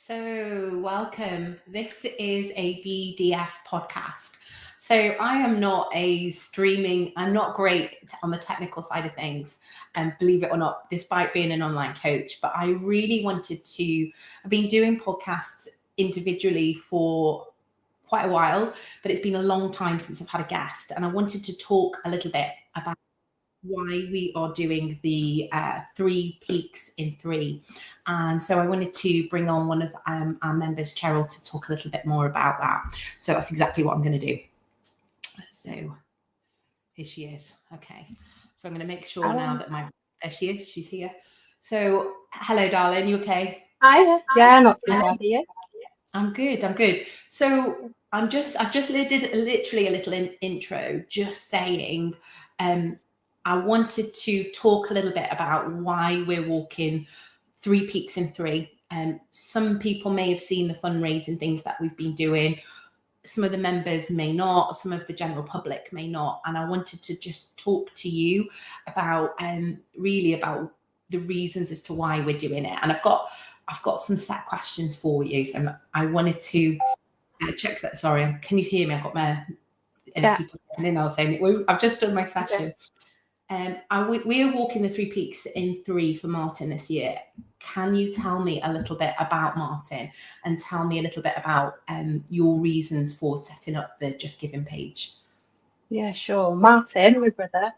So, welcome. This is a BDF podcast. So, I am not I'm not great on the technical side of things, and believe it or not, despite being an online coach. But I really I've been doing podcasts individually for quite a while, but it's been a long time since I've had a guest, and I wanted to talk a little bit about why we are doing the 3 peaks in 3. And so I wanted to bring on one of our members, Cheryl, to talk a little bit more about that. So that's exactly what I'm going to do. So here she is. Okay. So I'm going to make sure now that there she is. She's here. So hello, darling. You okay? Hi. Yeah, not too bad. Are you? I'm good. So I just did literally a little intro, just saying, I wanted to talk a little bit about why we're walking 3 peaks in 3. Some people may have seen the fundraising things that we've been doing. Some of the members may not, some of the general public may not. And I wanted to just talk to you about really about the reasons as to why we're doing it. And I've got some set questions for you. So I wanted to check that. Sorry, can you hear me? I've got my people in. I was saying I've just done my session. We are walking the 3 peaks in 3 for Martin this year. Can you tell me a little bit about Martin and tell me a little bit about your reasons for setting up the Just Giving page? Yeah, sure. Martin, my brother,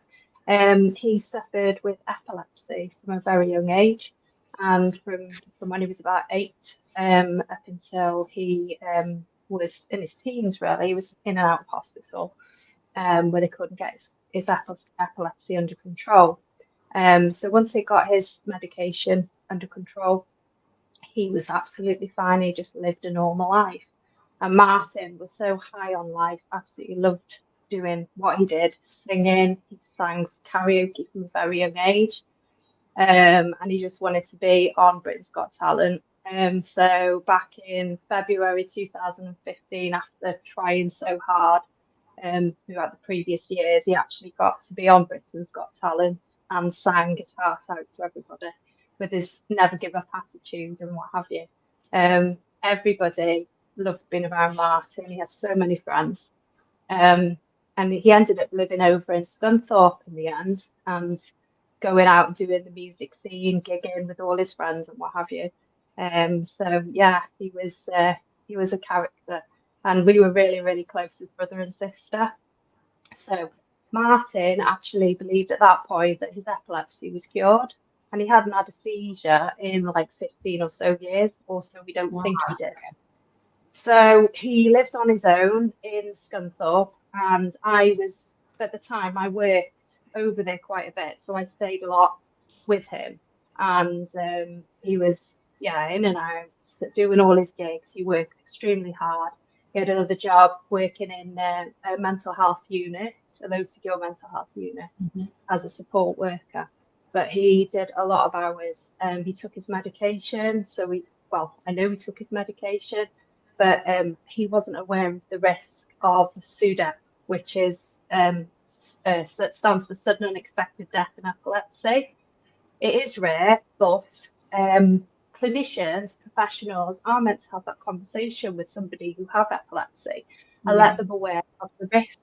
he suffered with epilepsy from a very young age, and from when he was about 8 up until he was in his teens, really, he was in and out of hospital where they couldn't get his epilepsy under control. So once he got his medication under control, he was absolutely fine. He just lived a normal life. And Martin was so high on life, absolutely loved doing what he did, singing. He sang karaoke from a very young age. And he just wanted to be on Britain's Got Talent. So back in February 2015, after trying so hard throughout the previous years, he actually got to be on Britain's Got Talent and sang his heart out to everybody with his never give up attitude and what have you. Everybody loved being around Martin. He had so many friends. And he ended up living over in Scunthorpe in the end and going out and doing the music scene, gigging with all his friends and what have you. So yeah, he was a character, and we were really, really close as brother and sister. So Martin actually believed at that point that his epilepsy was cured, and he hadn't had a seizure in like 15 or so years, or so we don't think he did. So he lived on his own in Scunthorpe, and at the time, I worked over there quite a bit, so I stayed a lot with him. And he was, in and out, doing all his gigs. He worked extremely hard. He had another job working in a mental health unit, a low secure mental health unit, as a support worker. But he did a lot of hours. He took his medication. I know he took his medication, but he wasn't aware of the risk of SUDEP, which is stands for sudden unexpected death in epilepsy. It is rare, but clinicians, professionals are meant to have that conversation with somebody who have epilepsy and let them aware of the risk.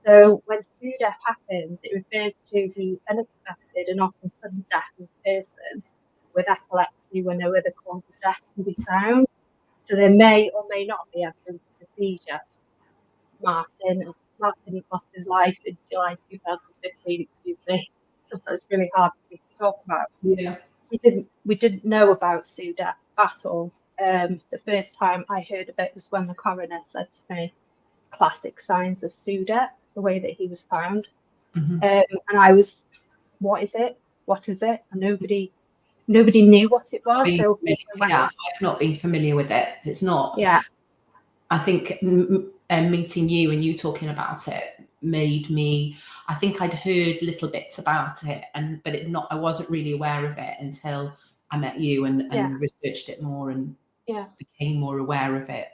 So when SUDEP happens, it refers to the unexpected and often sudden death of a person with epilepsy when no other cause of death can be found. So there may or may not be evidence of a seizure. Martin lost his life in July 2015. Excuse me. Sometimes it's really hard for me to talk about. Yeah. We didn't know about SUDEP at all. The first time I heard of it was when the coroner said to me, classic signs of SUDEP, the way that he was found. And I was, what is it? What is it? And nobody knew what it was. So I've not been familiar with it. It's not. Yeah. I think meeting you and you talking about it made me. I think I'd heard little bits about it, I wasn't really aware of it until I met you and researched it more and became more aware of it.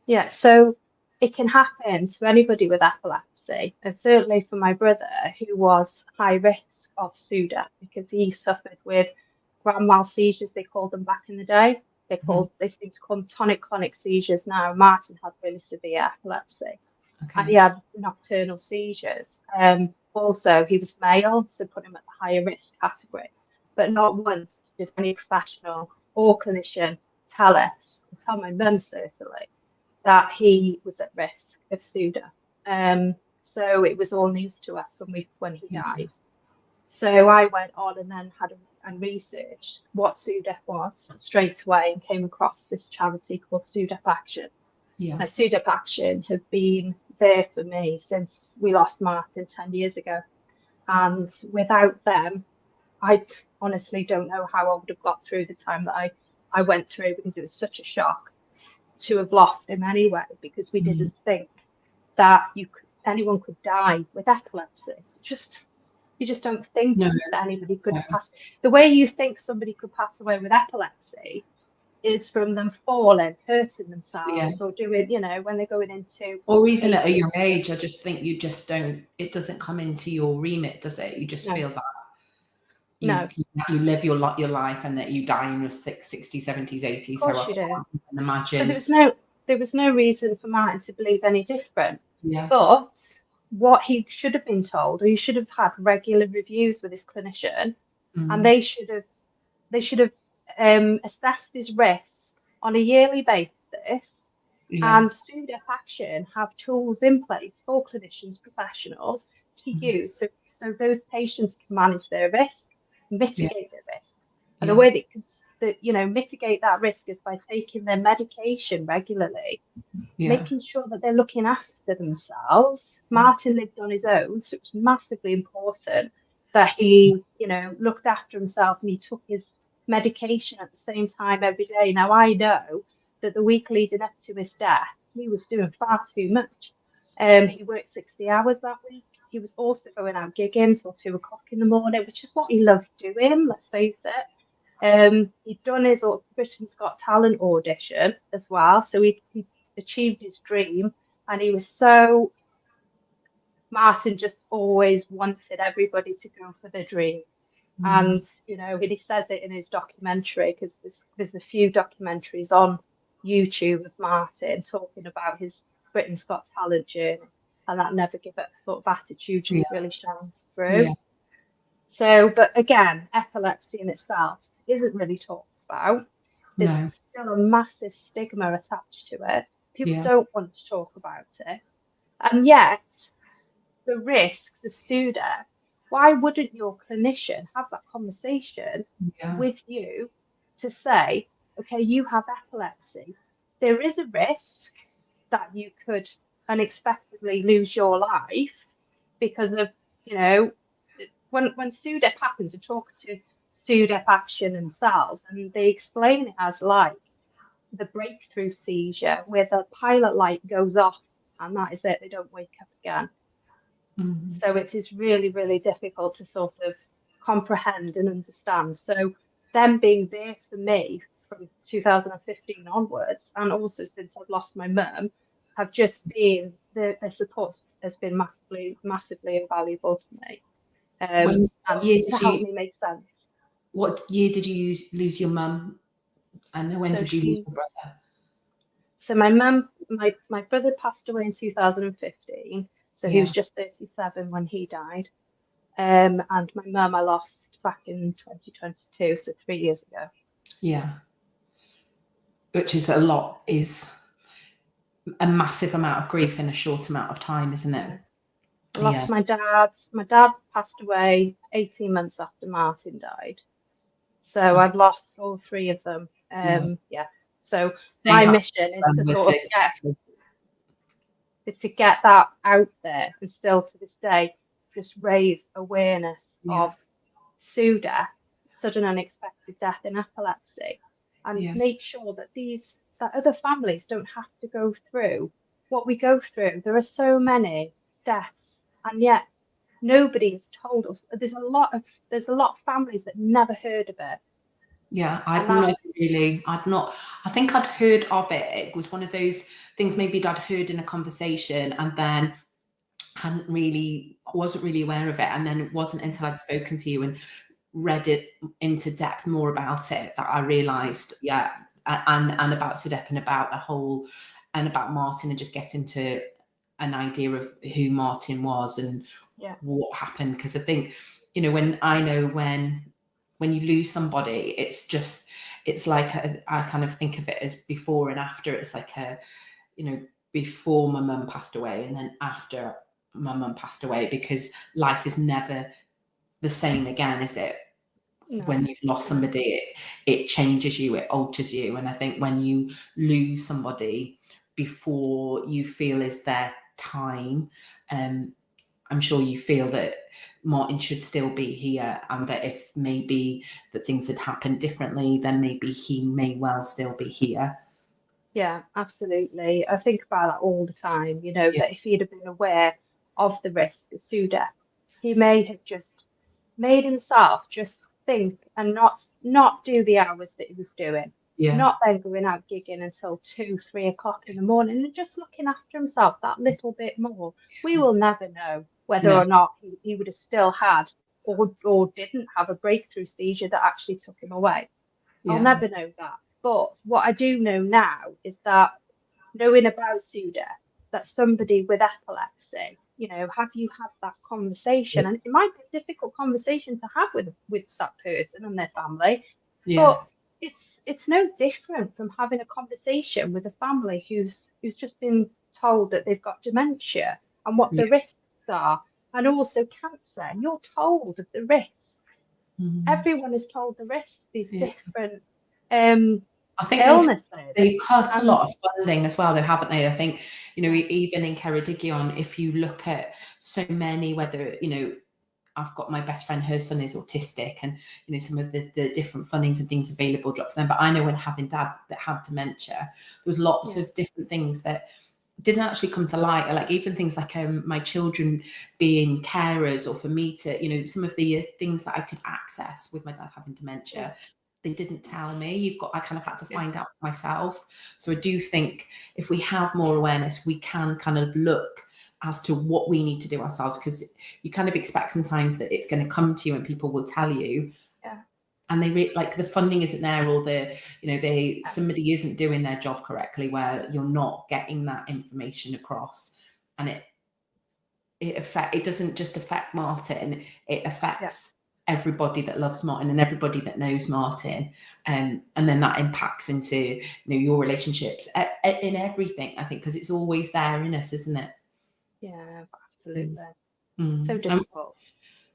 Yeah. So it can happen to anybody with epilepsy, and certainly for my brother, who was high risk of SUDEP because he suffered with grand mal seizures, they called them back in the day. They seem to call them tonic-clonic seizures now. Martin had really severe epilepsy, and he Okay. had nocturnal seizures. Also, he was male, so put him at the higher risk category. But not once did any professional or clinician tell us, and tell my mum certainly, that he was at risk of SUDA. So it was all news to us when he died. So I went on and then and researched what SUDEP was straight away, and came across this charity called SUDEP Action. Yeah. Now, SUDEP Action have been there for me since we lost Martin 10 years ago. And without them, I honestly don't know how I would have got through the time that I went through, because it was such a shock to have lost him anyway, because we didn't think that anyone could die with epilepsy. You just don't think that anybody could pass. The way you think somebody could pass away with epilepsy is from them falling, hurting themselves, or doing, when they're going into, or even at a young age. I just think you just don't. It doesn't come into your remit, does it? You just feel that you live your life, and that you die in your 60s, 70s, 80s. Of course so I can't even imagine. So there was no reason for Martin to believe any different. Yeah. But what he should have been told, or he should have had regular reviews with his clinician, and they should have assessed his risk on a yearly basis. And SUDEP Action have tools in place for clinicians, professionals to use, so those patients can manage their risk, mitigate their risk. And the way that mitigate that risk is by taking their medication regularly, making sure that they're looking after themselves. Martin lived on his own, so it's massively important that he, looked after himself, and he took his medication at the same time every day. Now, I know that the week leading up to his death, he was doing far too much. He worked 60 hours that week. He was also going out gigging till 2 o'clock in the morning, which is what he loved doing, let's face it. He'd done his Britain's Got Talent audition as well, so he achieved his dream, and he was so... Martin just always wanted everybody to go for the dream. And, he says it in his documentary, because there's a few documentaries on YouTube of Martin talking about his Britain's Got Talent journey, and that never give up sort of attitude just really shines through. So, but again, epilepsy in itself isn't really talked about. There's still a massive stigma attached to it. People don't want to talk about it. And yet, the risks of SUDA, why wouldn't your clinician have that conversation with you to say, okay, you have epilepsy. There is a risk that you could unexpectedly lose your life because of, when SUDEP happens, we talk to SUDEP Action themselves, and they explain it as like the breakthrough seizure where the pilot light goes off, and that is it, they don't wake up again. So it is really, really difficult to sort of comprehend and understand. So them being there for me from 2015 onwards, and also since I've lost my mum, have just been, their support has been massively invaluable to me. And to help me make sense. What year did you lose your mum? And when did you lose your brother? So my mum, my brother passed away in 2015. So he was just 37 when he died. And my mum I lost back in 2022, so 3 years ago. Yeah. Which is a massive amount of grief in a short amount of time, isn't it? I lost my dad. My dad passed away 18 months after Martin died. So I've lost all 3 of them. So my mission is to sort of get that out there, and still to this day just raise awareness of SUDA, sudden unexpected death in epilepsy, and make sure that that other families don't have to go through what we go through. There are so many deaths, and yet nobody has told us. There's a lot of families that never heard of it. Yeah, I think I'd heard of it. It was one of those things maybe I'd heard in a conversation, and then wasn't really aware of it. And then it wasn't until I'd spoken to you and read it into depth more about it that I realized, and about Sudep and about about Martin, and just get into an idea of who Martin was and what happened. Because I think, you know, when you lose somebody, it's like I kind of think of it as before and after. It's like you know, before my mum passed away and then after my mum passed away, because life is never the same again, is it? No. When you've lost somebody, it changes you, it alters you. And I think when you lose somebody before you feel is their time, I'm sure you feel that Martin should still be here, and that if maybe that things had happened differently, then maybe he may well still be here. Yeah, absolutely. I think about that all the time, you know, that if he'd have been aware of the risk of Sudep, he may have just made himself just think and not do the hours that he was doing. Not then going out gigging until 2, 3 o'clock in the morning, and just looking after himself that little bit more. We will never know whether or not he would have still had or didn't have a breakthrough seizure that actually took him away. I'll never know that. But what I do know now is that, knowing about Sudep, that somebody with epilepsy, you know, have you had that conversation? And it might be a difficult conversation to have with that person and their family, but it's no different from having a conversation with a family who's just been told that they've got dementia and what the risks are, and also cancer. And you're told of the risks. Everyone is told the risks, these different I think illnesses. They've cut a lot of funding as well, though, haven't they? I think, you know, even in Ceredigion, if you look at so many, whether, you know, I've got my best friend, her son is autistic, and, you know, some of the different fundings and things available drop for them. But I know when having dad that had dementia, there was lots of different things that didn't actually come to light, like even things like my children being carers, or for me to, you know, some of the things that I could access with my dad having dementia. They didn't tell me. I kind of had to find out myself. So I do think if we have more awareness, we can kind of look as to what we need to do ourselves, because you kind of expect sometimes that it's going to come to you and people will tell you. And they like the funding isn't there, or somebody isn't doing their job correctly, where you're not getting that information across, and it doesn't just affect Martin, it affects everybody that loves Martin and everybody that knows Martin, and then that impacts into, you know, your relationships in everything, I think, because it's always there in us, isn't it? Yeah, absolutely. So difficult.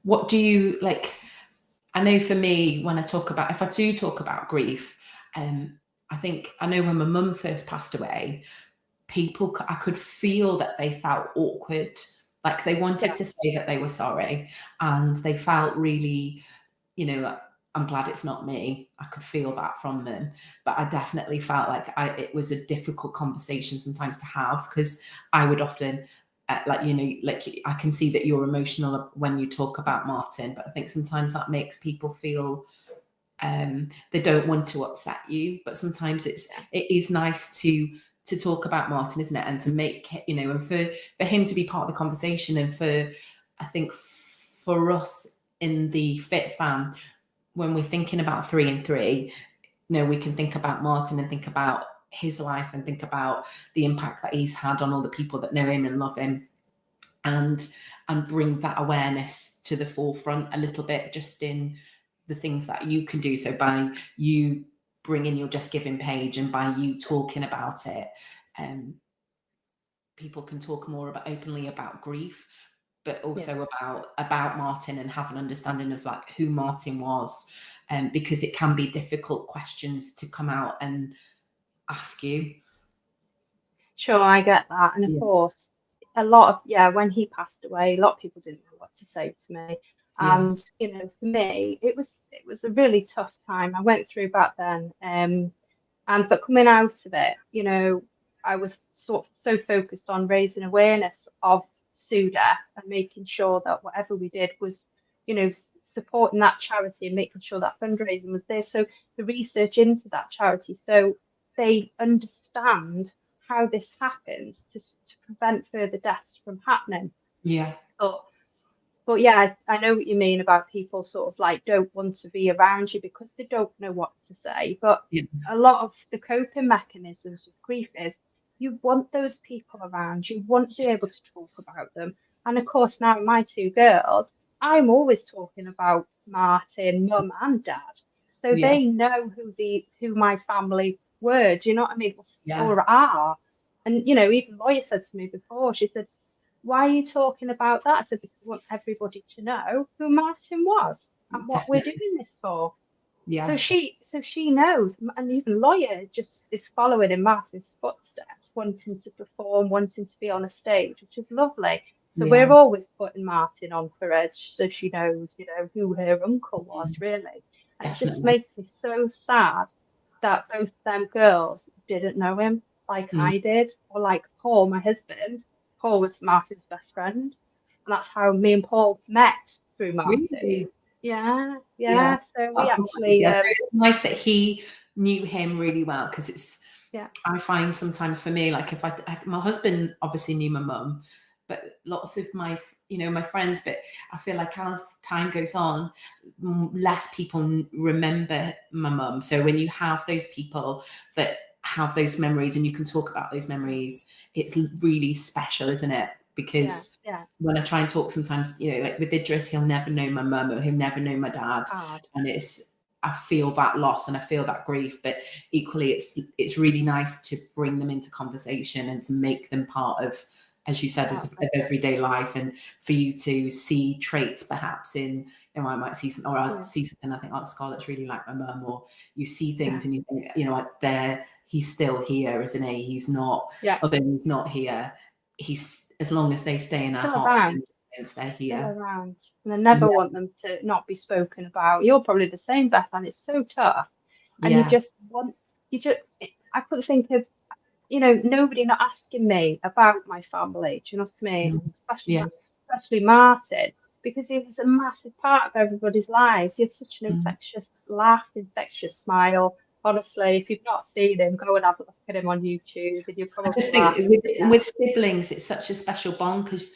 What do you like? I know for me, when if I do talk about grief, I think I know when my mum first passed away, I could feel that they felt awkward. Like they wanted to say that they were sorry, and they felt really, you know, I'm glad it's not me. I could feel that from them. But I definitely felt like it was a difficult conversation sometimes to have, because I would often, like, you know, like I can see that you're emotional when you talk about Martin, but I think sometimes that makes people feel they don't want to upset you. But sometimes it is nice to talk about Martin, isn't it? And to make, you know, and for him to be part of the conversation, and I think for us in the Fit Fam, when we're thinking about 3 and 3, you know, we can think about Martin and think about his life and think about the impact that he's had on all the people that know him and love him, and bring that awareness to the forefront a little bit, just in the things that you can do. So by you bringing your Just Giving page, and by you talking about it, people can talk more openly about grief, but also about Martin, and have an understanding of like who Martin was, because it can be difficult questions to come out and ask you. Sure, I get that. And of course, a lot of, when he passed away, a lot of people didn't know what to say to me. And, you know, for me, it was a really tough time I went through back then. But coming out of it, you know, I was so focused on raising awareness of Sudep and making sure that whatever we did was, you know, supporting that charity and making sure that fundraising was there. So the research into that charity, so they understand how this happens, to prevent further deaths from happening. But but yeah, I know what you mean about people sort of like don't want to be around you because they don't know what to say. But Yeah. a lot of the coping mechanisms with grief is you want those people around, you want to be able to talk about them. And of course, now my two girls, I'm always talking about Martin, mum and dad. So Yeah. they know who my family were. Do you know what I mean? Yeah. Or are. And even Loya said to me before, she said, why are you talking about that? I said, because I want everybody to know who Martin was and what we're Definitely. doing this for. Yeah. So she knows, and even Loya just is following in Martin's footsteps, wanting to perform, wanting to be on a stage, which is lovely. So we're Yeah. always putting Martin on for her, so she knows, who her uncle was really. And it just Definitely. makes me so sad that both them girls didn't know him like Mm. I did, or like Paul, my husband. Paul was Martin's best friend, and that's how me and Paul met through Martin. Really? Yeah, Yeah. yeah. So we That's nice. actually, Yeah. So it's nice that he knew him really well, because yeah, I find sometimes for me, like if my husband obviously knew my mum, but lots of my, my friends, but I feel like as time goes on, less people remember my mum. So when you have those people that have those memories and you can talk about those memories, it's really special, isn't it? yeah, Because yeah. when I try and talk sometimes, like with Idris, he'll never know my mum or he'll never know my dad. Hard. And I feel that loss and I feel that grief, but equally it's really nice to bring them into conversation and to make them part of, as you said, of everyday life, and for you to see traits perhaps in, I might see something, or I'll see something, I think, oh, Scarlett's really like my mum, or you see things and you think, like he's still here, isn't he? He's not, although he's not here, he's, as long as they stay in our Still hearts around. and they're Still here. around. And I never want them to not be spoken about. You're probably the same, Beth, and it's so tough. And you just want, I could think of, nobody not asking me about my family. Do you know what I mean? Especially Martin, because he was a massive part of everybody's lives. He had such an infectious laugh, infectious smile. Honestly, if you've not seen him, go and have a look at him on YouTube, and you'll probably I just laugh. think with siblings, it's such a special bond because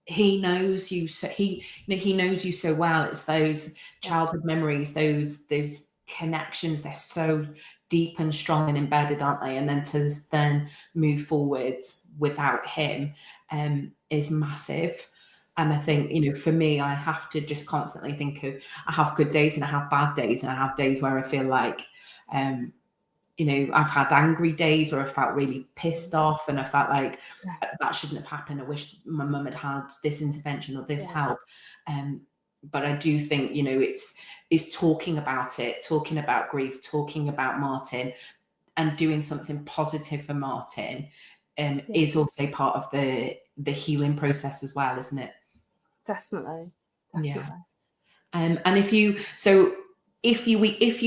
he knows you, so he knows you so well. It's those childhood memories, those connections, they're so deep and strong and embedded, aren't they? And then to then move forward without him is massive. And I think, for me, I have to just constantly think of, I have good days and I have bad days, and I have days where I feel like I've had angry days where I felt really pissed off and I felt like that shouldn't have happened. I wish my mum had this intervention or this help. But I do think, it's talking about it, talking about grief, talking about Martin, and doing something positive for Martin is also part of the healing process as well, isn't it? Definitely. Yeah. And if you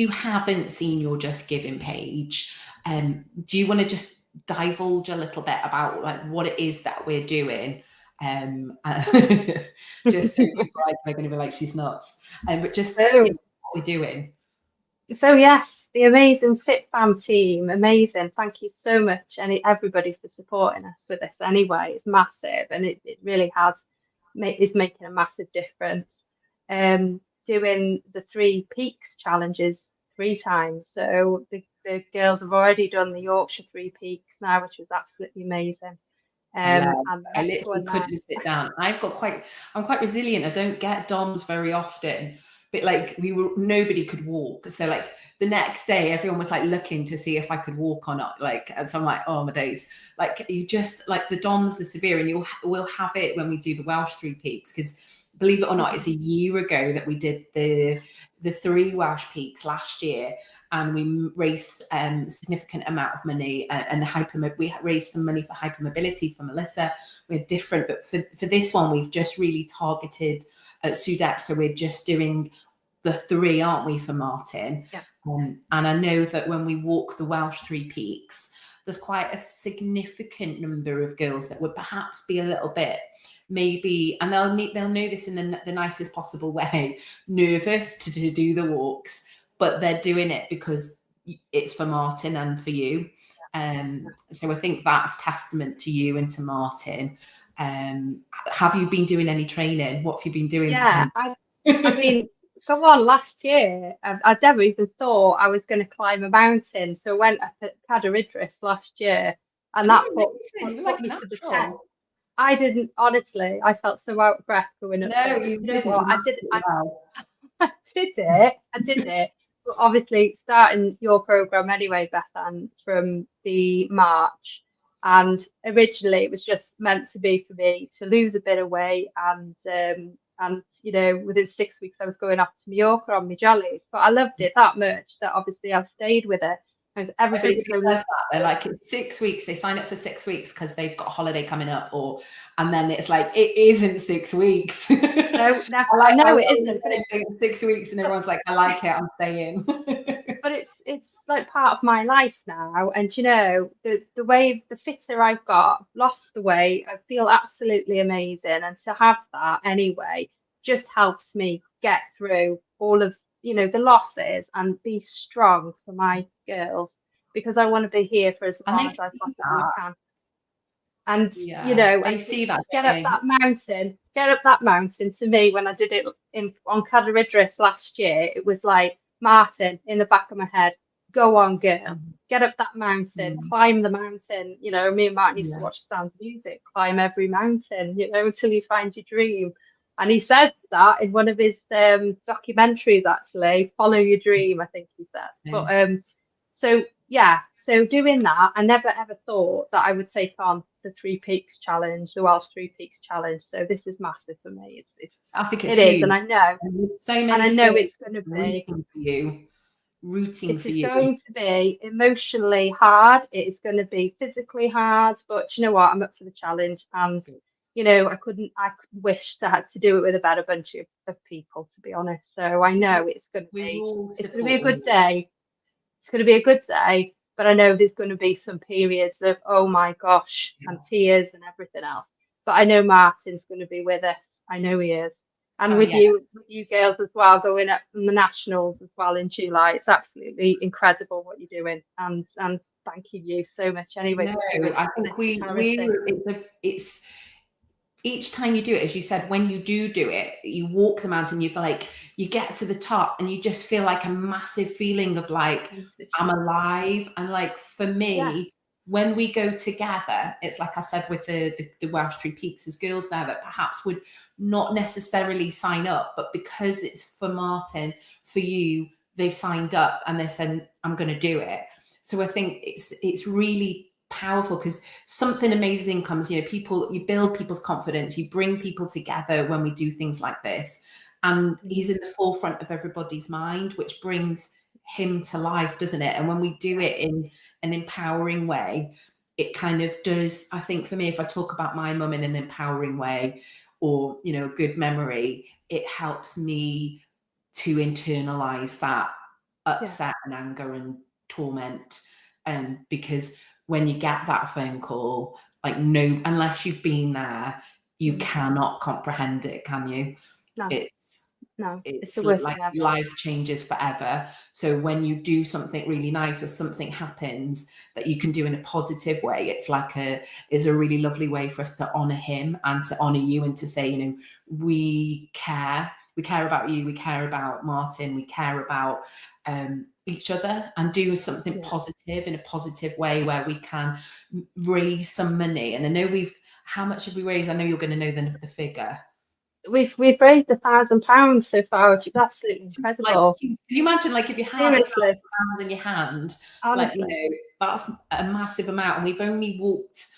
haven't seen your Just Giving page, do you want to just divulge a little bit about like what it is that we're doing? Just so people are going to be like, she's nuts. But just what we're doing. So yes, the amazing Fit Fam team, amazing. Thank you so much, and everybody for supporting us with this. Anyway, it's massive, and it really is making a massive difference. Doing the 3 Peaks challenges 3 times. So the girls have already done the Yorkshire 3 Peaks now, which was absolutely amazing. I literally couldn't sit down. I'm quite resilient. I don't get DOMs very often, but like nobody could walk. So like the next day, everyone was like looking to see if I could walk or not. Like, and so I'm like, oh my days. Like you just like the DOMs are severe, and we'll have it when we do the Welsh 3 Peaks, because believe it or not, it's a year ago that we did the 3 Welsh Peaks last year. And we raised a significant amount of money, and we raised some money for hypermobility for Melissa. We're different, but for this one, we've just really targeted at SUDEP. So we're just doing the 3, aren't we, for Martin? Yeah. And I know that when we walk the Welsh 3 Peaks, there's quite a significant number of girls that would perhaps be a little bit maybe, and they'll know this in the nicest possible way, nervous to do the walks, but they're doing it because it's for Martin and for you. So I think that's testament to you and to Martin. Have you been doing any training? What have you been doing? Yeah, I mean, go on, last year, I never even thought I was going to climb a mountain. So I went up at Cadair Idris last year, and that You're put like me to the test. natural. I didn't, honestly, I felt so out of breath going up No, there. you You know didn't. what? You mastered it well. I did it. But obviously, starting your program anyway, Bethan, from the March. And originally, it was just meant to be for me to lose a bit of weight, and you know, within 6 weeks, I was going off to Mallorca on my jollies. But I loved it that much that obviously I stayed with it. Because everybody's so Everybody says that. They're like, it's 6 weeks. They sign up for 6 weeks because they've got a holiday coming up, and then it's like, it isn't 6 weeks. No, I know it isn't. But it's 6 weeks, and everyone's like, I like it. I'm staying. But it's like part of my life now, and you know, the way the fitter I've got, lost the weight, I feel absolutely amazing, and to have that anyway just helps me get through all of, you know, the losses and be strong for my girls, because I want to be here for as long as I possibly can. And you know, they see that. Get up that mountain. To me, when I did it on Cadair Idris last year, it was like, Martin, in the back of my head, go on, girl, get up that mountain, climb the mountain. You know, me and Martin used to watch Sound of Music, climb every mountain, you know, until you find your dream. And he says that in one of his documentaries, actually, Follow Your Dream, I think he says. But so yeah, so doing that, I never ever thought that I would take on the Three Peaks Challenge, the Welsh Three Peaks Challenge. So this is massive for me. I think it is, and I know, so many, and I know it's going to be rooting for you. It's going to be emotionally hard. It is going to be physically hard, but you know what? I'm up for the challenge, and you know, I could wish to have to do it with a better bunch of people, to be honest. So I know it's going to be a good day. It's going to be a good day, but I know there's going to be some periods of, oh my gosh, and tears and everything else. But I know Martin's going to be with us. I know he is. And with you girls as well, going up from the nationals as well in July. It's absolutely incredible what you're doing. And thanking you so much anyway. No, I think it's each time you do it, as you said, when you do it, you walk the mountain, you get to the top and you just feel like a massive feeling of like, I'm alive. And like, for me, when we go together, it's like I said with the Welsh Three Peaks, there's girls there that perhaps would not necessarily sign up, but because it's for Martin, for you, they've signed up and they said, I'm going to do it. So I think it's really powerful, because something amazing comes, you know, you build people's confidence, you bring people together when we do things like this, and he's in the forefront of everybody's mind, which brings him to life, doesn't it? And when we do it in an empowering way, it kind of does. I think for me, if I talk about my mum in an empowering way, or, you know, a good memory, it helps me to internalize that upset and anger and torment, because when you get that phone call, like, no, unless you've been there, you cannot comprehend it, can you? No. It's the worst like thing ever. Life changes forever. So when you do something really nice, or something happens that you can do in a positive way, it's a really lovely way for us to honor him and to honor you, and to say, you know, we care about you, we care about Martin, we care about each other, and do something positive in a positive way where we can raise some money. And I know how much have we raised? I know you're going to know the figure. We've raised £1,000 so far, which is absolutely incredible. Like, can you imagine, like, if you had £1,000 in your hand, honestly, like, you know, that's a massive amount, and we've only walked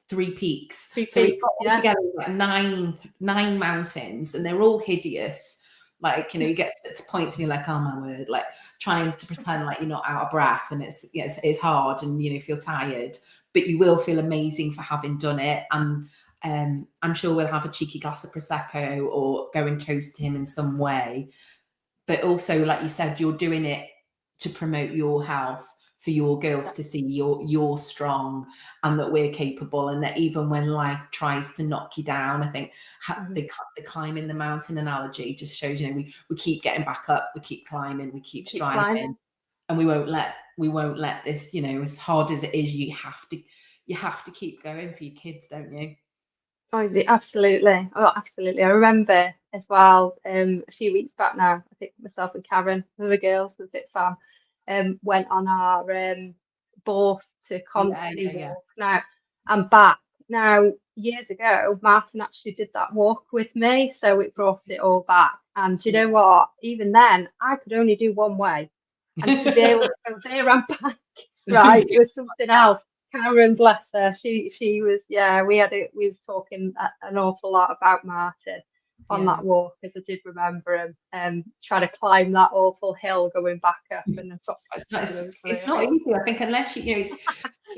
Three Peaks. So we've got together like nine mountains, and they're all hideous. Like, you know, you get to points and you're like, oh my word, like trying to pretend like you're not out of breath, and it's hard, and, you know, feel tired, but you will feel amazing for having done it. And I'm sure we'll have a cheeky glass of Prosecco or go and toast him in some way. But also, like you said, you're doing it to promote your health, for your girls to see you're strong, and that we're capable, and that even when life tries to knock you down, I think the climbing the mountain analogy just shows, you know, we keep getting back up, we keep climbing, we keep striving, and we won't let this, you know, as hard as it is, you have to keep going for your kids, don't you? Absolutely. Oh, absolutely. I remember as well, a few weeks back now, I think myself and Karen, the girls, the Fit Fam, went on our Borth to Yeah, Constantly yeah, yeah. walk. Now, I'm back. Now, years ago, Martin actually did that walk with me, so it brought it all back. And you know what? Even then, I could only do one way. And to be able to go there and back, right, it was something else. Karen, bless her, she was, yeah, we was talking an awful lot about Martin on Yeah. that walk, because I did remember him trying to climb that awful hill going back up, and I've got It's not easy. I think unless it's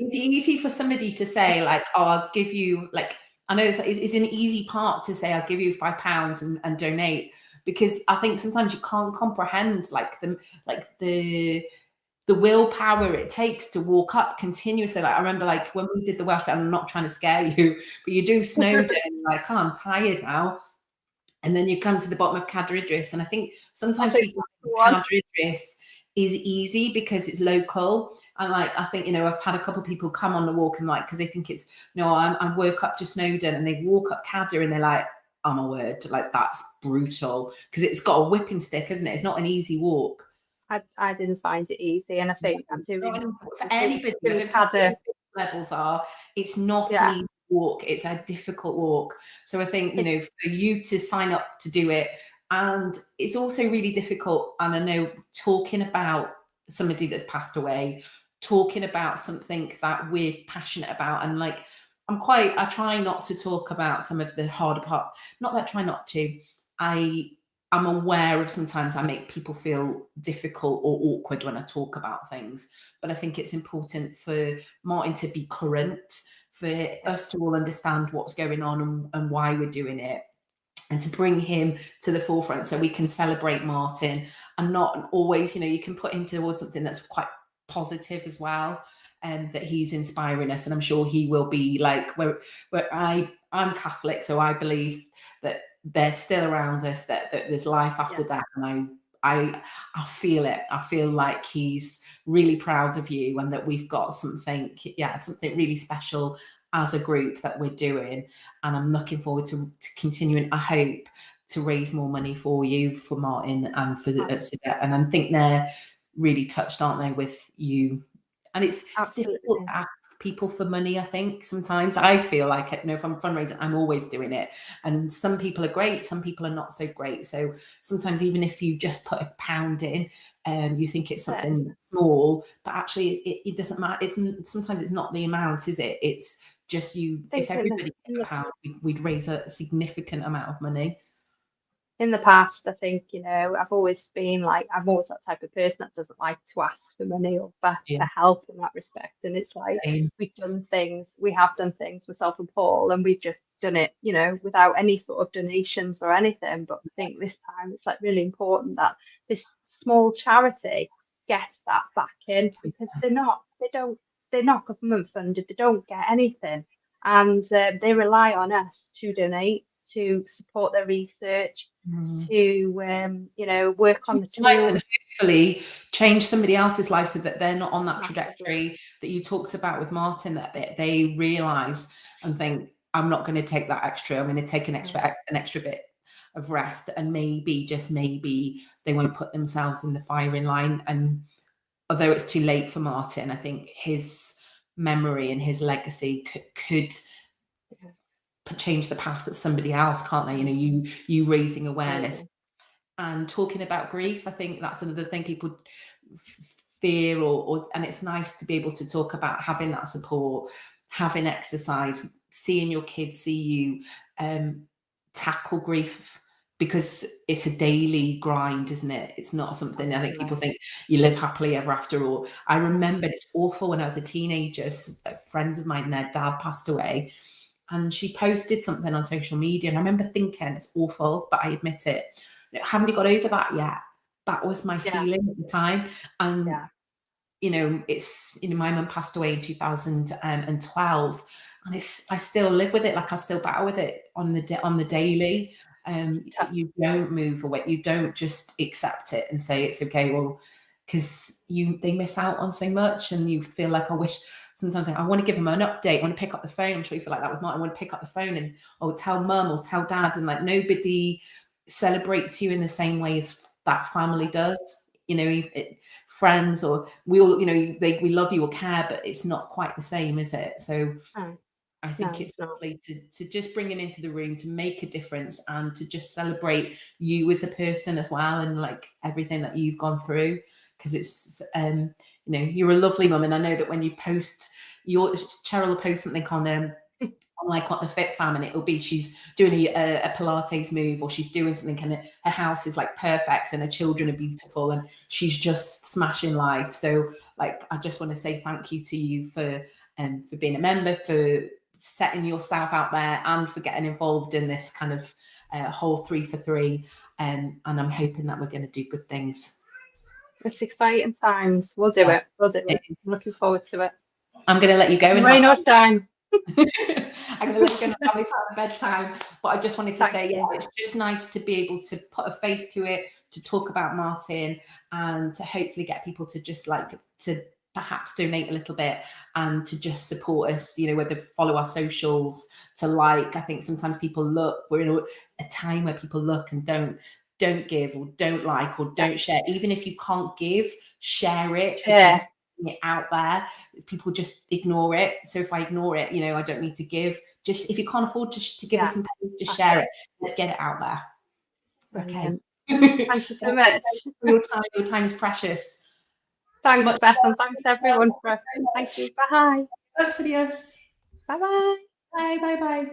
easy for somebody to say like, oh, I'll give you, like, I know it's an easy part to say I'll give you £5 and donate, because I think sometimes you can't comprehend like the willpower it takes to walk up continuously. Like I remember like when we did the Welsh, I'm not trying to scare you, but you do Snowdon, like, oh, I'm tired now. And then you come to the bottom of Cadair Idris. And I think sometimes people think Cadair Idris is easy because it's local. And like, I think, I've had a couple of people come on the walk and like, because they think it's, I work up to Snowdon, and they walk up Cadair and they're like, oh my word, like that's brutal, because it's got a whipping stick, isn't it? It's not an easy walk. I didn't find it easy, and I think I'm doing for anybody. Levels are. It's not an easy walk. It's a difficult walk. So I think for you to sign up to do it, and it's also really difficult. And I know talking about somebody that's passed away, talking about something that we're passionate about, and like I try not to talk about some of the harder part. Not that I try not to. I'm aware of sometimes I make people feel difficult or awkward when I talk about things, but I think it's important for Martin to be current, for us to all understand what's going on and why we're doing it, and to bring him to the forefront so we can celebrate Martin, and not always, you can put him towards something that's quite positive as well, and that he's inspiring us. And I'm sure he will be like, I'm Catholic, so I believe that they're still around us, that there's life after that. And I feel it. I feel like he's really proud of you, and that we've got something really special as a group that we're doing. And I'm looking forward to continuing, I hope, to raise more money for you, for Martin, and for Suzette. And I think they're really touched, aren't they, with you? And it's difficult to ask people for money. I think sometimes I feel like if I'm fundraising, I'm always doing it, and some people are great, some people are not so great. So sometimes even if you just put £1 in, you think it's something small, but actually it doesn't matter. Sometimes it's not the amount, is it? It's just if everybody put £1, we'd raise a significant amount of money. In the past, I think, I've always been like, I'm always that type of person that doesn't like to ask for money or for help in that respect. And it's like, we have done things, myself and Paul, and we've just done it, without any sort of donations or anything. But I think this time it's like really important that this small charity gets that back in, because they're not government funded, they don't get anything. And they rely on us to donate, to support their research, to work on the tools, and hopefully change somebody else's life, so that they're not on that trajectory that you talked about with Martin, that they realise and think, I'm not going to take that extra, I'm going to take an extra bit of rest, and maybe, just maybe, they won't put themselves in the firing line. And although it's too late for Martin, I think his memory and his legacy could change the path of somebody else, can't they? You raising awareness and talking about grief. I think that's another thing people fear, and it's nice to be able to talk about having that support, having exercise, seeing your kids see you tackle grief, because it's a daily grind, isn't it? It's not something, I think people think you live happily ever after. Or I remember it's awful when I was a teenager, friends of mine, their dad passed away, and she posted something on social media, and I remember thinking, it's awful, but I admit it, haven't you got over that yet? That was my feeling at the time. And it's my mum passed away in 2012, and I still live with it. Like, I still battle with it on the daily. You don't move away, you don't just accept it and say it's okay, well, because they miss out on so much, and you feel like, I wish sometimes think, I want to give them an update. I want to pick up the phone. I'm sure you feel like that with Martin. I want to pick up the phone and or tell mum or tell dad, and like nobody celebrates you in the same way as that family does. You know, friends or we all, you know, we love you or care, but it's not quite the same, is it? So I think it's lovely to just bring him into the room, to make a difference, and to just celebrate you as a person as well, and like everything that you've gone through, because it's you know, you're a lovely mum, and I know that when you post Cheryl will post something on like What the Fit Fam, and it'll be she's doing a Pilates move, or she's doing something, and her house is like perfect and her children are beautiful and she's just smashing life. So like I just want to say thank you to you for being a member, for setting yourself out there, and for getting involved in this kind of whole 3 for 3, and I'm hoping that we're going to do good things. It's exciting times. We'll do it. We'll do it. I'm looking forward to it. I'm going to let you go and rain or shine. I'm going to let you go and have my time bedtime, but I just wanted to say, yeah, it's just nice to be able to put a face to it, to talk about Martin, and to hopefully get people to just like to perhaps donate a little bit and to just support us, you know, whether follow our socials, to like. I think sometimes people look, we're in a time where people look and don't give or don't like or don't share. Even if you can't give, share it. Yeah. It out there, people just ignore it. So if I ignore it, you know, I don't need to give. Just if you can't afford to give us some money, just share it. Let's get it out there. Brilliant. Okay. Thank you so much. Your time is precious. Thanks, Beth, and thanks everyone for. Thank you. Bye. Adios. Bye. Bye.